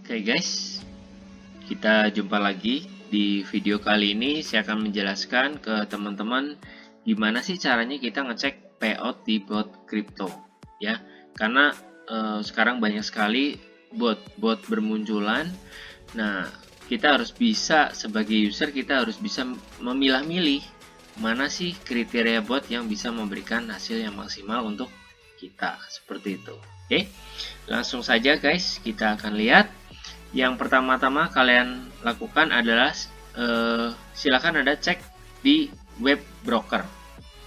Oke guys, kita jumpa lagi. Di video kali ini saya akan menjelaskan ke teman-teman gimana sih caranya kita ngecek payout di bot crypto ya. Karena sekarang banyak sekali bot bermunculan. Nah, kita harus bisa sebagai user, kita harus bisa memilah-milih mana sih kriteria bot yang bisa memberikan hasil yang maksimal untuk kita, seperti itu. Oke, langsung saja guys, kita akan lihat. Yang pertama-tama kalian lakukan adalah silakan Anda cek di web broker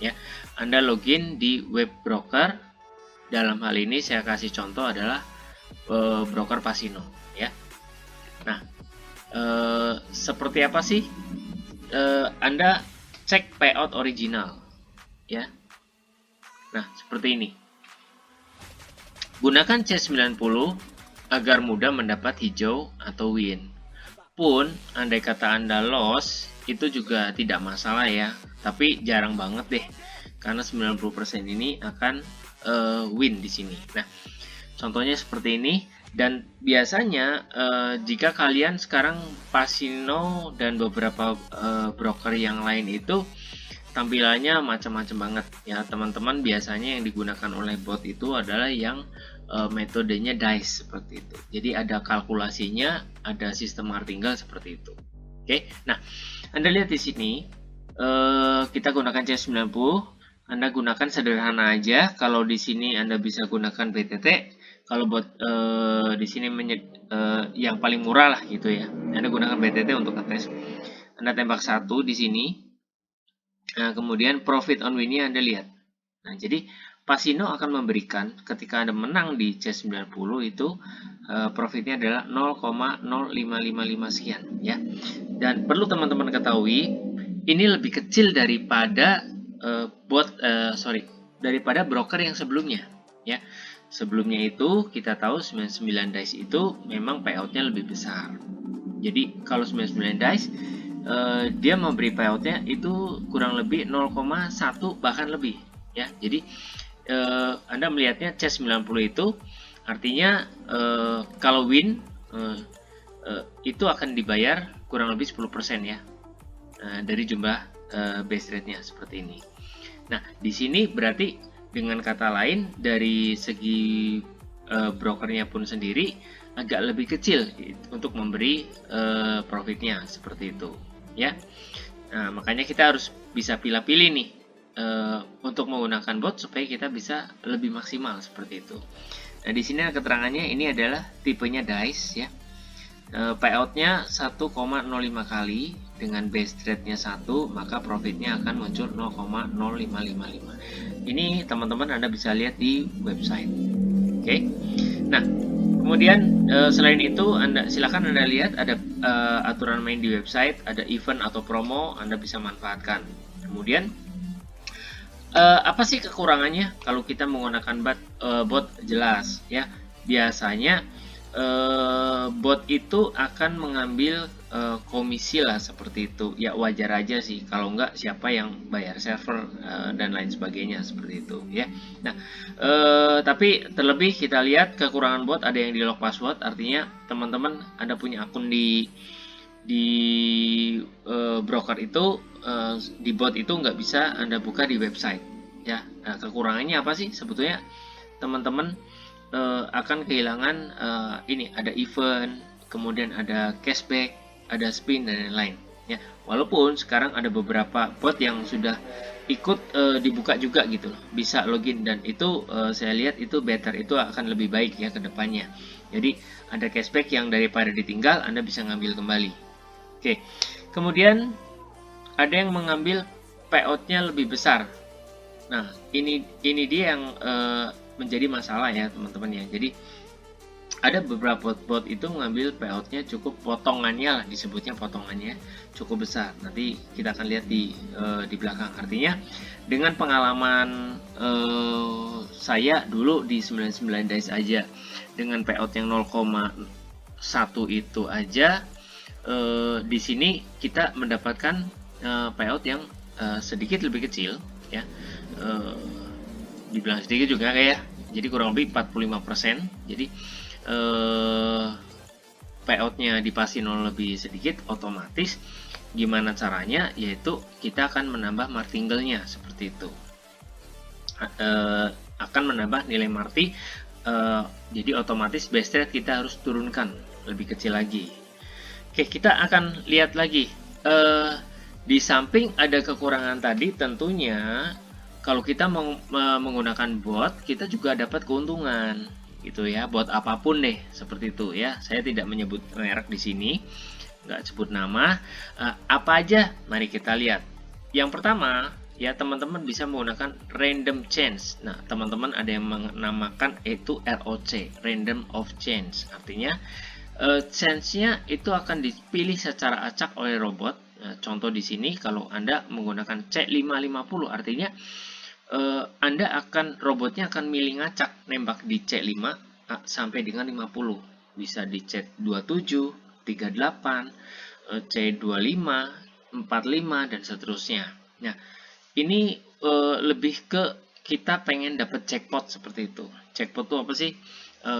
ya. Anda login di web broker. Dalam hal ini saya kasih contoh adalah broker Pasino ya. Nah, seperti apa sih Anda cek payout original ya. Nah, seperti ini. Gunakan C90 agar mudah mendapat hijau atau win. Pun andai kata Anda loss, itu juga tidak masalah ya, tapi jarang banget deh, karena 90% ini akan win di sini. Nah, contohnya seperti ini. Dan biasanya jika kalian sekarang Pasino dan beberapa broker yang lain itu tampilannya macam-macam banget ya teman-teman, biasanya yang digunakan oleh bot itu adalah yang metodenya dice seperti itu. Jadi ada kalkulasinya, ada sistem martingale seperti itu. Oke, nah Anda lihat di sini kita gunakan C90. Anda gunakan sederhana aja. Kalau di sini Anda bisa gunakan BTT. Kalau buat di sini yang paling murah lah gitu ya. Anda gunakan BTT untuk ngetes. Anda tembak 1 di sini. Nah, kemudian profit on win-nya Anda lihat. Nah, jadi Pasino akan memberikan ketika Anda menang di C90 itu profitnya adalah 0,0555 sekian ya. Dan perlu teman-teman ketahui, ini lebih kecil daripada daripada broker yang sebelumnya ya. Sebelumnya itu kita tahu 99 dice itu memang payoutnya lebih besar. Jadi kalau 99 dice dia memberi payoutnya itu kurang lebih 0,1 bahkan lebih ya. Jadi Anda melihatnya C90 itu artinya kalau win itu akan dibayar kurang lebih 10% ya dari jumlah base rate-nya seperti ini. Nah, di sini berarti dengan kata lain dari segi brokernya pun sendiri agak lebih kecil untuk memberi profitnya seperti itu ya. Nah, makanya kita harus bisa pilih-pilih nih untuk menggunakan bot supaya kita bisa lebih maksimal seperti itu. Nah, di sini keterangannya ini adalah tipenya dice ya. Payoutnya 1,05 kali dengan base rate-nya 1, maka profitnya akan muncul 0,0555. Ini teman-teman Anda bisa lihat di website. Oke. Nah, kemudian selain itu silakan Anda lihat ada aturan main di website, ada event atau promo Anda bisa manfaatkan. Kemudian apa sih kekurangannya kalau kita menggunakan bot? Jelas ya. Biasanya bot itu akan mengambil komisi lah seperti itu ya, wajar aja sih, kalau enggak siapa yang bayar server dan lain sebagainya seperti itu ya. Nah, tapi terlebih kita lihat kekurangan bot, ada yang di lock password, artinya teman-teman Anda punya akun di broker itu, di bot itu nggak bisa Anda buka di website ya. Nah, kekurangannya apa sih sebetulnya teman-teman? Akan kehilangan ini ada event, kemudian ada cashback, ada spin dan lain-lain ya. Walaupun sekarang ada beberapa bot yang sudah ikut dibuka juga gitu loh, bisa login, dan itu saya lihat itu better, itu akan lebih baik ya ke depannya. Jadi ada cashback yang daripada ditinggal Anda bisa ngambil kembali. Oke. Kemudian ada yang mengambil payoutnya lebih besar. Nah, ini dia yang menjadi masalah ya teman-teman ya. Jadi ada beberapa bot itu mengambil payoutnya cukup, potongannya lah, disebutnya potongannya cukup besar. Nanti kita akan lihat di belakang. Artinya dengan pengalaman saya dulu di 99 dice aja dengan payout yang 0,1 itu aja, di sini kita mendapatkan payout yang sedikit lebih kecil ya. Dibilang sedikit juga kayak, jadi kurang lebih 45%. Jadi payoutnya di Pasino lebih sedikit, otomatis gimana caranya, yaitu kita akan menambah martingale-nya seperti itu. Akan menambah nilai marti, jadi otomatis base rate kita harus turunkan lebih kecil lagi. Oke, kita akan lihat lagi. Di samping ada kekurangan tadi, tentunya kalau kita menggunakan bot, kita juga dapat keuntungan gitu ya, bot apapun deh seperti itu ya. Saya tidak menyebut merek di sini, nggak sebut nama. Apa aja? Mari kita lihat. Yang pertama ya, teman-teman bisa menggunakan random change. Nah, teman-teman ada yang menamakan itu ROC, random of change. Artinya change-nya itu akan dipilih secara acak oleh robot. Nah, contoh di sini kalau Anda menggunakan C550, artinya Anda robotnya akan milih ngacak nembak di C5 sampai dengan 50. Bisa di C27, 38, C25, 45 dan seterusnya. Nah, ini lebih ke kita pengen dapat jackpot seperti itu. Jackpot itu apa sih?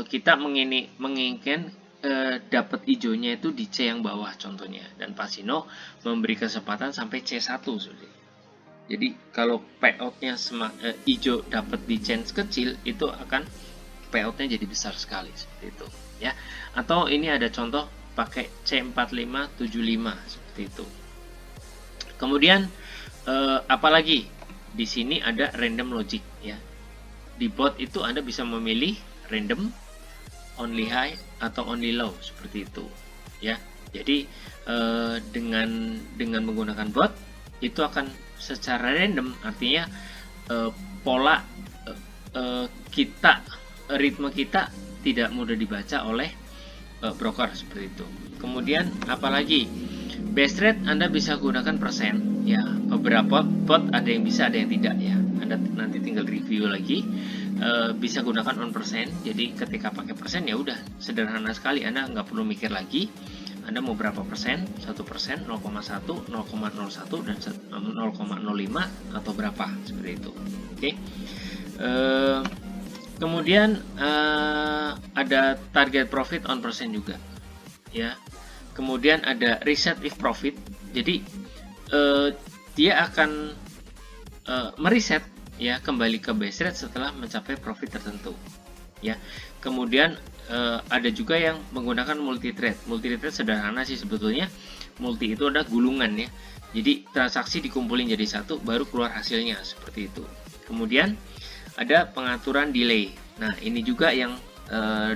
Kita menginginkan dapat hijaunya itu di C yang bawah contohnya, dan Pasino memberi kesempatan sampai C1 sudah. Jadi kalau payoutnya hijau dapat di chance kecil, itu akan payoutnya jadi besar sekali seperti itu ya. Atau ini ada contoh pakai C4575 seperti itu. Kemudian apalagi di sini ada random logic ya. Di bot itu Anda bisa memilih random, only high atau only low seperti itu ya. Jadi dengan menggunakan bot itu akan secara random, artinya pola ritme kita tidak mudah dibaca oleh broker seperti itu. Kemudian apalagi base rate Anda bisa gunakan persen ya. Beberapa bot ada yang bisa, ada yang tidak ya. Anda nanti tinggal review lagi. Bisa gunakan on persen. Jadi ketika pakai persen ya udah sederhana sekali, Anda nggak perlu mikir lagi Anda mau berapa persen, 1%, 0,1, 0,01 dan 0,05 atau berapa seperti itu. Oke. Kemudian ada target profit on persen juga ya. Kemudian ada reset if profit. Jadi dia akan mereset ya kembali ke base rate setelah mencapai profit tertentu ya. Kemudian ada juga yang menggunakan multi trade. Multi trade sederhana sih sebetulnya. Multi itu ada gulungan ya. Jadi transaksi dikumpulin jadi satu baru keluar hasilnya seperti itu. Kemudian ada pengaturan delay. Nah, ini juga yang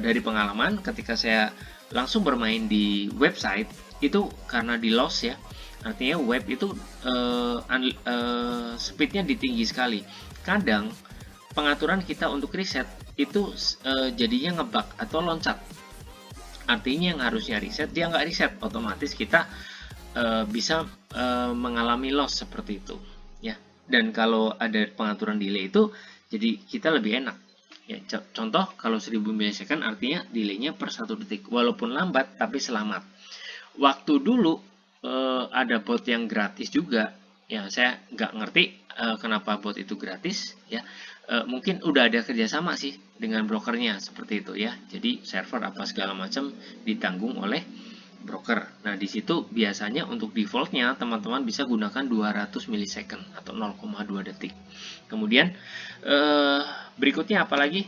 dari pengalaman ketika saya langsung bermain di website itu karena di loss ya. Artinya web itu speednya tinggi sekali. Kadang pengaturan kita untuk reset itu jadinya ngebug atau loncat. Artinya yang harusnya reset dia nggak reset, otomatis kita bisa mengalami loss seperti itu ya. Dan kalau ada pengaturan delay itu jadi kita lebih enak ya. Contoh kalau 1000 milisecond artinya delaynya per 1 detik, walaupun lambat tapi selamat. Waktu dulu ada bot yang gratis juga ya, saya nggak ngerti kenapa bot itu gratis ya. Mungkin udah ada kerjasama sih dengan brokernya seperti itu ya. Jadi server apa segala macam ditanggung oleh broker. Nah, di situ biasanya untuk defaultnya teman-teman bisa gunakan 200 milisecond atau 0,2 detik. Kemudian berikutnya apalagi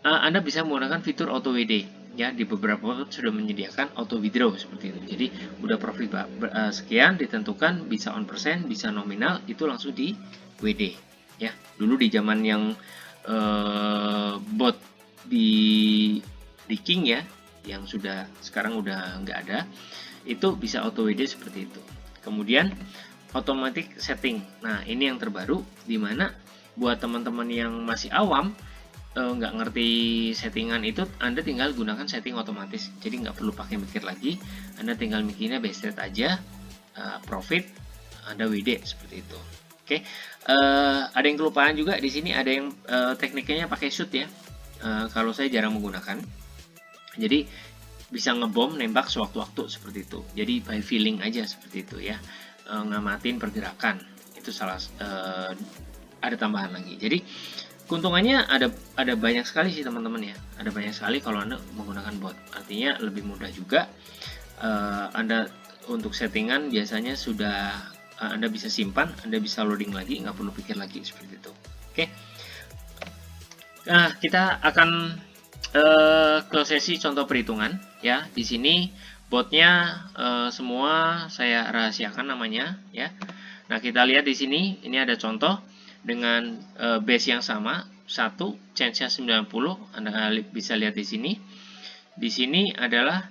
Anda bisa menggunakan fitur auto WD ya. Di beberapa bot sudah menyediakan auto withdraw seperti itu. Jadi udah profit sekian ditentukan, bisa on persen, bisa nominal, itu langsung di WD ya. Dulu di zaman yang bot di King ya, yang sekarang udah nggak ada, itu bisa auto WD seperti itu. Kemudian automatic setting. Nah, ini yang terbaru, dimana buat teman-teman yang masih awam nggak ngerti settingan itu, Anda tinggal gunakan setting otomatis. Jadi nggak perlu pakai mikir lagi, Anda tinggal mikirnya base rate aja, profit, Anda WD seperti itu. Oke, ada yang kelupaan juga di sini, ada yang tekniknya pakai shoot ya. Kalau saya jarang menggunakan. Jadi bisa ngebom, nembak sewaktu-waktu seperti itu. Jadi by feeling aja seperti itu ya. Ngamatin pergerakan. Itu ada tambahan lagi. Jadi Keuntungannya ada banyak sekali sih teman-teman ya. Ada banyak sekali kalau Anda menggunakan bot. Artinya lebih mudah juga. Anda untuk settingan biasanya sudah Anda bisa simpan, Anda bisa loading lagi, nggak perlu pikir lagi seperti itu. Oke. Nah, kita akan ke sesi contoh perhitungan ya. Di sini botnya semua saya rahasiakan namanya ya. Nah, kita lihat di sini ini ada contoh dengan base yang sama, 1, change-nya 90, Anda bisa lihat di sini. Di sini adalah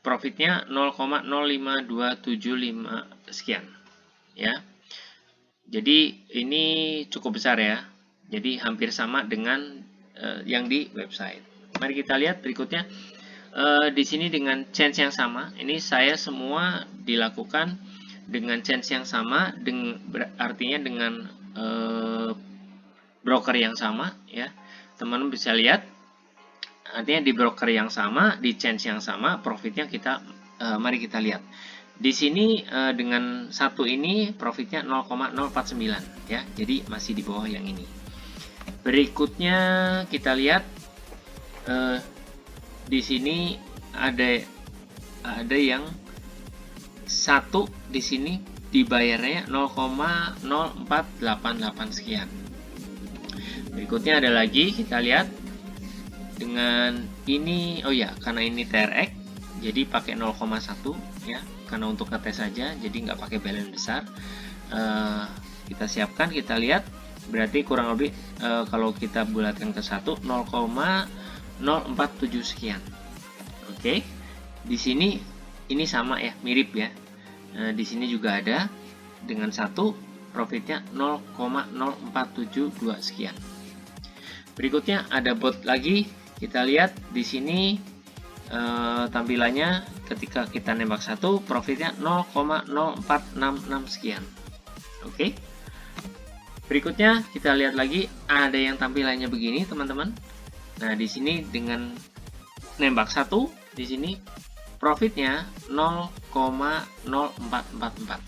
profitnya 0,05275 sekian ya. Jadi ini cukup besar ya. Jadi hampir sama dengan yang di website. Mari kita lihat berikutnya. Di sini dengan change yang sama, ini saya semua dilakukan dengan change yang sama, artinya dengan broker yang sama ya. Teman-teman bisa lihat, artinya di broker yang sama, di change yang sama, profitnya kita mari kita lihat. Di sini dengan satu ini profitnya 0,049 ya. Jadi masih di bawah yang ini. Berikutnya kita lihat di sini ada yang satu di sini dibayarnya 0,0488 sekian. Berikutnya ada lagi, kita lihat dengan ini, oh ya, karena ini TRX jadi pakai 0,1 ya, karena untuk ngetes saja, jadi nggak pakai balance besar. Kita siapkan, kita lihat, berarti kurang lebih kalau kita bulatkan ke 1, 0,047 sekian. Oke, di sini ini sama ya, mirip ya. Di sini juga ada dengan 1, profitnya 0,0472 sekian. Berikutnya ada bot lagi, kita lihat di sini tampilannya ketika kita nembak 1, profitnya 0,0466 sekian. Oke. Berikutnya kita lihat lagi, ada yang tampilannya begini teman-teman. Nah, di sini dengan nembak 1, di sini profitnya 0,0444.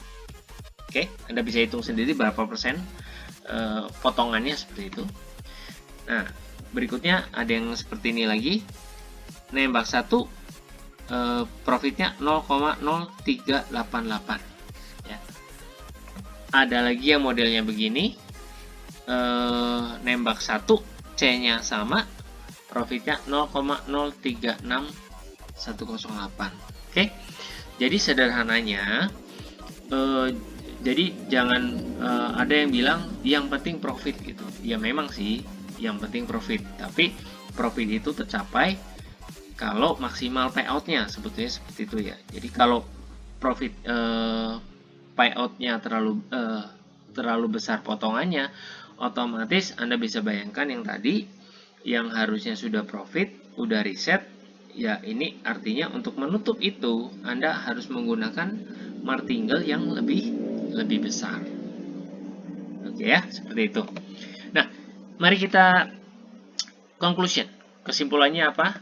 Oke, Anda bisa hitung sendiri berapa persen potongannya seperti itu. Nah, berikutnya ada yang seperti ini lagi. Nembak 1, profitnya 0,0388 ya. Ada lagi yang modelnya begini. Nembak 1, C-nya sama, profitnya 0,036108. Oke. Jadi sederhananya jadi jangan ada yang bilang yang penting profit gitu. Ya memang sih yang penting profit, tapi profit itu tercapai kalau maksimal payoutnya, sebetulnya seperti itu ya. Jadi kalau profit payoutnya terlalu besar potongannya, otomatis Anda bisa bayangkan yang tadi yang harusnya sudah profit, udah reset, ya ini artinya untuk menutup itu Anda harus menggunakan martingale yang lebih besar. Oke ya, seperti itu. Nah, mari kita conclusion. Kesimpulannya apa?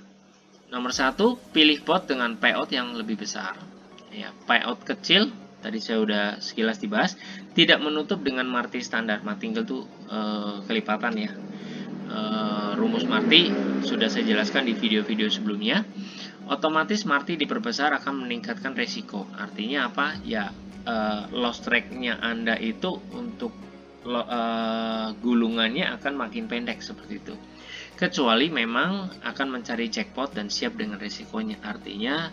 Nomor 1, pilih bot dengan payout yang lebih besar. Ya, payout kecil tadi saya udah sekilas dibahas, tidak menutup dengan Marti standar. Martingale itu kelipatan ya. Rumus Marti sudah saya jelaskan di video-video sebelumnya. Otomatis Marti diperbesar akan meningkatkan resiko. Artinya apa? Ya, loss track-nya Anda itu untuk gulungannya akan makin pendek seperti itu. Kecuali memang akan mencari jackpot dan siap dengan resikonya. Artinya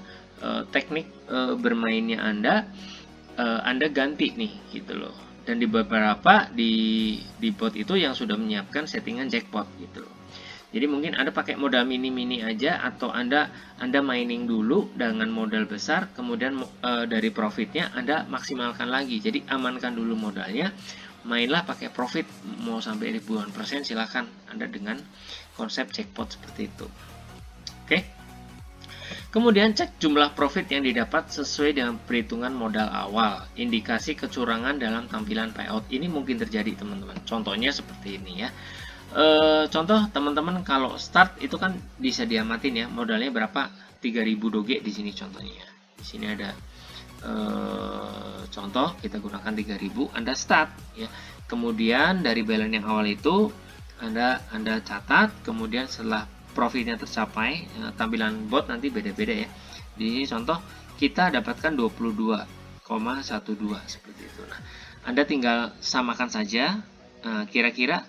teknik bermainnya Anda ganti nih gitu loh. Dan di beberapa di bot itu yang sudah menyiapkan settingan jackpot gitu loh. Jadi mungkin Anda pakai modal mini-mini aja, atau Anda mining dulu dengan modal besar, kemudian dari profitnya Anda maksimalkan lagi. Jadi amankan dulu modalnya, mainlah pakai profit mau sampai ribuan persen, silahkan Anda dengan konsep jackpot seperti itu. Oke. Kemudian cek jumlah profit yang didapat sesuai dengan perhitungan modal awal. Indikasi kecurangan dalam tampilan payout ini mungkin terjadi teman-teman. Contohnya seperti ini ya. Contoh teman-teman kalau start itu kan bisa diamatin ya, modalnya berapa, 3000 doge di sini contohnya. Di sini ada contoh kita gunakan 3000, Anda start ya. Kemudian dari balance yang awal itu Anda catat, kemudian setelah profitnya tercapai, tampilan bot nanti beda-beda ya. Di sini contoh kita dapatkan 22,12 seperti itu. Nah, Anda tinggal samakan saja kira-kira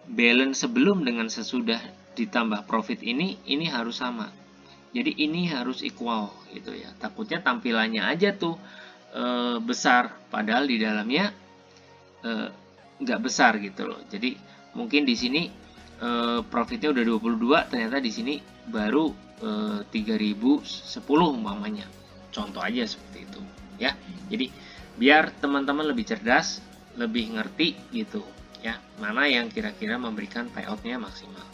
balance sebelum dengan sesudah ditambah profit ini harus sama. Jadi ini harus equal gitu ya. Takutnya tampilannya aja tuh besar, padahal di dalamnya nggak besar gitu loh. Jadi mungkin di sini profitnya udah 22, ternyata di sini baru 3010 umpamanya. Contoh aja seperti itu ya. Jadi biar teman-teman lebih cerdas, lebih ngerti gitu ya, mana yang kira-kira memberikan payoutnya maksimal.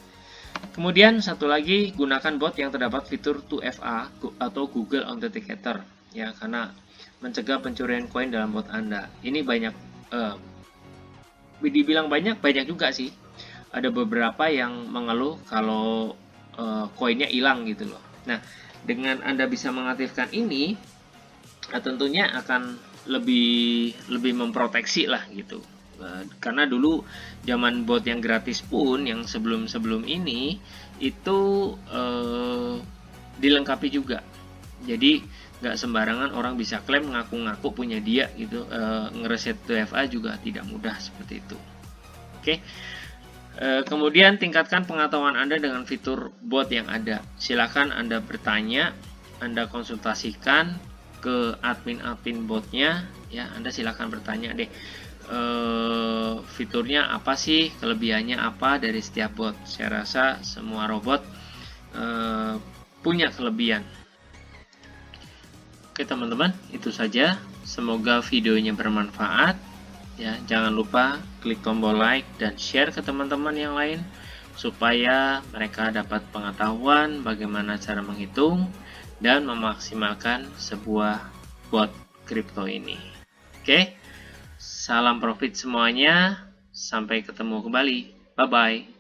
Kemudian satu lagi, gunakan bot yang terdapat fitur 2FA atau Google Authenticator ya, karena mencegah pencurian koin dalam bot Anda. Ini banyak dibilang banyak juga sih. Ada beberapa yang mengeluh kalau koinnya hilang gitu loh. Nah, dengan Anda bisa mengaktifkan ini, tentunya akan lebih memproteksi lah gitu. Karena dulu zaman bot yang gratis pun, yang sebelum ini itu dilengkapi juga. Jadi nggak sembarangan orang bisa klaim ngaku-ngaku punya dia gitu. Ngereset 2FA juga tidak mudah seperti itu. Oke. Kemudian tingkatkan pengetahuan Anda dengan fitur bot yang ada. Silakan Anda bertanya, Anda konsultasikan ke admin botnya ya. Anda silakan bertanya deh, fiturnya apa sih, kelebihannya apa dari setiap bot. Saya rasa semua robot punya kelebihan. Oke teman-teman, itu saja. Semoga videonya bermanfaat. Ya, jangan lupa klik tombol like dan share ke teman-teman yang lain supaya mereka dapat pengetahuan bagaimana cara menghitung dan memaksimalkan sebuah bot kripto ini. Oke, salam profit semuanya. Sampai ketemu kembali. Bye-bye.